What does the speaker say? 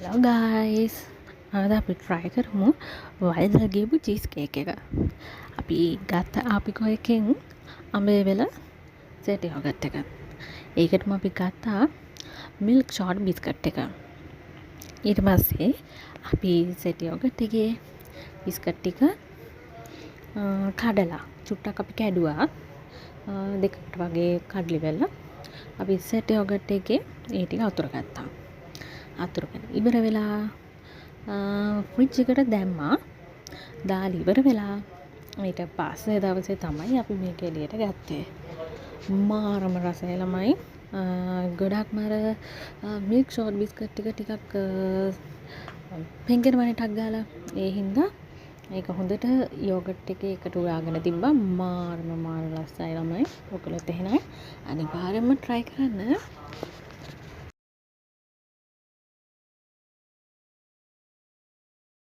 Hello guys. අද අපි try කරමු වයිදල් ගේපු චීස් කේක් එක. අපි ගත්ත ආපිකෝ එකෙන් අඹේ වෙල සෙට් යෝගට් එක. ඒකටම අපි ගත්තා මිල්ක් ෂොට් බිස්කට් එක. ඊට පස්සේ අපි සෙට් යෝගට් එකේ බිස්කට් ටික කඩලා චුට්ටක් අපි කැඩුවා. දෙකට වගේ කඩලි වෙලා අපි සෙට් යෝගට් එකේ ඒ ටික අතුර ගත්තා. අතුරුගෙන ඉවර වෙලා ෆ්‍රිජ් එකට දැම්මා. දාලා ඉවර වෙලා ඊට පස්සේ දවසේ තමයි අපි මේක එළියට ගත්තේ. මාරම රසයි ළමයි. ගොඩක්ම අර මිල්ක් ෂොට් බිස්කට් ටිකක් පෙන්කෙනවනේ ටක් ගාලා. ඒ හින්දා ඒක හොඳට යෝගට් එකේ එකට උරාගෙන තිබ්බා. මාර ලස්සනයි ළමයි. ඔයගොල්ලොත් එහෙනම් අනිවාර්යෙන්ම try කරන්න.